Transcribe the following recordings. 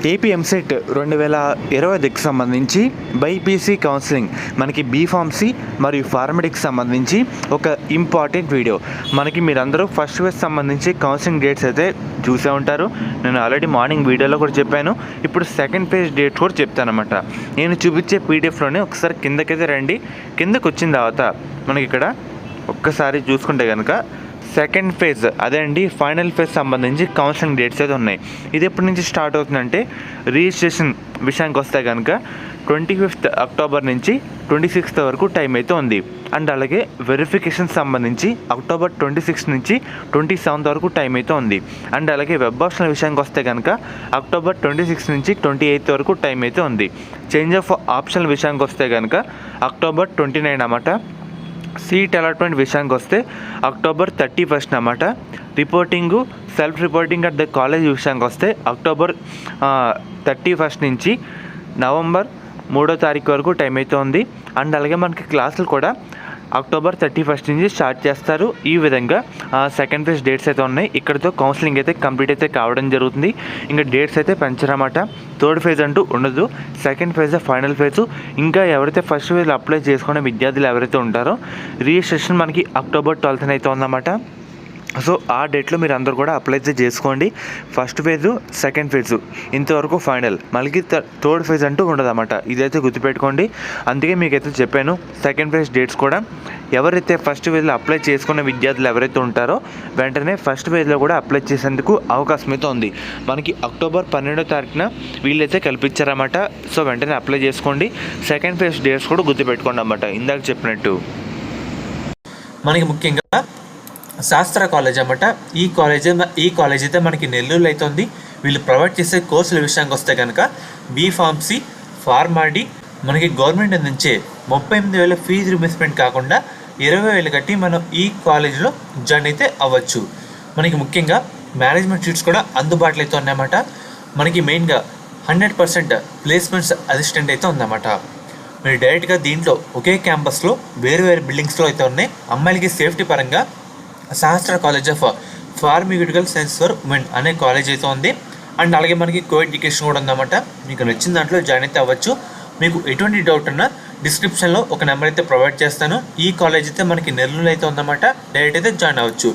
AP EAMCET 2020కి సంబంధించి BiPC counselling మనకి B Pharmacy మరియు ఫార్మడిక్స్ సంబంధించి ఒక ఇంపార్టెంట్ వీడియో. మనకి మీరందరూ ఫస్ట్ ఫేజ్ సంబంధించి కౌన్సిలింగ్ డేట్స్ అయితే చూసే ఉంటారు. నేను ఆల్రెడీ మార్నింగ్ వీడియోలో కూడా చెప్పాను. ఇప్పుడు సెకండ్ ఫేజ్ డేట్స్ కూడా చెప్తాను అనమాట. నేను చూపించే పీడిఎఫ్లోనే ఒకసారి కిందకైతే రండి. కిందకు వచ్చిన తర్వాత మనకి ఇక్కడ ఒక్కసారి చూసుకుంటే కనుక సెకండ్ ఫేజ్ అదే అండి ఫైనల్ ఫేజ్ సంబంధించి కౌన్సిలింగ్ డేట్స్ అయితే ఉన్నాయి. ఇది ఎప్పటి నుంచి స్టార్ట్ అవుతుందంటే రిజిస్ట్రేషన్ విషయానికి వస్తే కనుక 25th అక్టోబర్ నుంచి 26th వరకు టైం అయితే ఉంది. అండ్ అలాగే వెరిఫికేషన్ సంబంధించి అక్టోబర్ 26 నుంచి 27th వరకు టైం అయితే ఉంది. అండ్ అలాగే వెబ్ ఆప్షన్ల విషయానికి వస్తే కనుక అక్టోబర్ 26 నుంచి 28th వరకు టైం అయితే ఉంది. చేంజ్ ఆఫ్ ఆప్షన్ల విషయానికి వస్తే కనుక అక్టోబర్ 29 అన్నమాట. సీట్ అలాట్మెంట్ విషయానికి వస్తే అక్టోబర్ 31 అన్నమాట. Reporting self reporting at the college విషయానికి వస్తే అక్టోబర్ 31 నుంచి నవంబర్ 3వ తారీఖు వరకు టైం అయితే ఉంది. అండ్ అలాగే మనకి క్లాసులు కూడా అక్టోబర్ 31 నుంచి స్టార్ట్ చేస్తారు. ఈ విధంగా సెకండ్ ఫేజ్ డేట్స్ అయితే ఉన్నాయి. ఇక్కడితో కౌన్సిలింగ్ అయితే కంప్లీట్ అయితే కావడం జరుగుతుంది. ఇంకా డేట్స్ అయితే పెంచరన్నమాట. థర్డ్ ఫేజ్ అంటూ ఉండదు. Second phase final phase. ఇంకా ఎవరైతే ఫస్ట్ ఫేజ్లో అప్లై చేసుకునే విద్యార్థులు ఎవరైతే ఉంటారో రిజిస్ట్రేషన్ మనకి అక్టోబర్ 12th అయితే ఉందన్నమాట. సో ఆ డేట్లో మీరు అందరూ కూడా అప్లై అయితే చేసుకోండి. ఫస్ట్ ఫేజు సెకండ్ ఫేజు ఇంతవరకు ఫైనల్. మళ్ళీ థర్డ్ ఫేజ్ అంటూ ఉండదన్నమాట. ఇదైతే గుర్తుపెట్టుకోండి. అందుకే మీకైతే చెప్పాను సెకండ్ ఫేజ్ డేట్స్ కూడా ఎవరైతే ఫస్ట్ ఫేజ్లో అప్లై చేసుకున్న విద్యార్థులు ఎవరైతే ఉంటారో వెంటనే ఫస్ట్ ఫేజ్లో కూడా అప్లై చేసేందుకు అవకాశం అయితే ఉంది. మనకి అక్టోబర్ 12వ తారీఖున వీళ్ళైతే కల్పించారన్నమాట. సో వెంటనే అప్లై చేసుకోండి. సెకండ్ ఫేజ్ డేట్స్ కూడా గుర్తుపెట్టుకోండి అన్నమాట. ఇందాక చెప్పినట్టు మనకి ముఖ్యంగా శాస్త్ర కాలేజ్ అన్నమాట. ఈ కాలేజ్ అయితే మనకి నెల్లూరులో అయితే ఉంది. వీళ్ళు ప్రొవైడ్ చేసే కోర్సుల విషయానికి వస్తే కనుక బీఫార్మసీ, ఫార్మాడీ మనకి గవర్నమెంట్ అందించే 38,000 ఫీజు రిమర్స్మెంట్ కాకుండా 20,000 కట్టి మనం ఈ కాలేజ్లో జాయిన్ అయితే అవ్వచ్చు. మనకి ముఖ్యంగా మేనేజ్మెంట్ సీట్స్ కూడా అందుబాటులో అయితే ఉన్నాయన్నమాట. మనకి మెయిన్గా 100% ప్లేస్మెంట్స్ అసిస్టెంట్ అయితే ఉందన్నమాట. మీరు డైరెక్ట్గా దీంట్లో ఒకే క్యాంపస్లో వేరు బిల్డింగ్స్లో అయితే ఉన్నాయి. అమ్మాయిలకి సేఫ్టీ పరంగా శాస్త్ర college of pharmaceutical science for women అనే కాలేజ్ అయితే ఉంది. అండ్ అలాగే మనకి కో ఎడ్యుకేషన్ కూడా ఉందన్నమాట. మీకు నచ్చిన దాంట్లో జాయిన్ అయితే అవ్వచ్చు. మీకు ఎటువంటి డౌట్ ఉన్నా డిస్క్రిప్షన్లో ఒక నెంబర్ అయితే ప్రొవైడ్ చేస్తాను. ఈ కాలేజ్ అయితే మనకి నెల్లూరులో అయితే ఉందన్నమాట. డైరెక్ట్ అయితే జాయిన్ అవ్వచ్చు.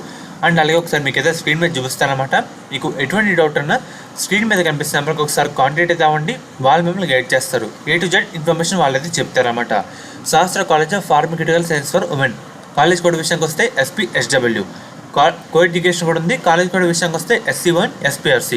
అండ్ అలాగే ఒకసారి మీకు అయితే స్క్రీన్ మీద చూపిస్తానమాట. మీకు ఎటువంటి డౌట్ ఉన్నా స్క్రీన్ మీద కనిపిస్తున్న నెంబర్కి ఒకసారి కాంటాక్ట్ అయితే అవ్వండి. వాళ్ళు మిమ్మల్ని గైడ్ చేస్తారు. A to Z ఇన్ఫర్మేషన్ వాళ్ళైతే చెప్తారన్నమాట. శాస్త్ర college of pharmaceutical science for women. College code విషయానికి వస్తే SPSW. కో ఎడ్యుకేషన్ కూడా ఉంది. కాలేజ్ కోడ్ విషయానికి వస్తే SC1 SPRC.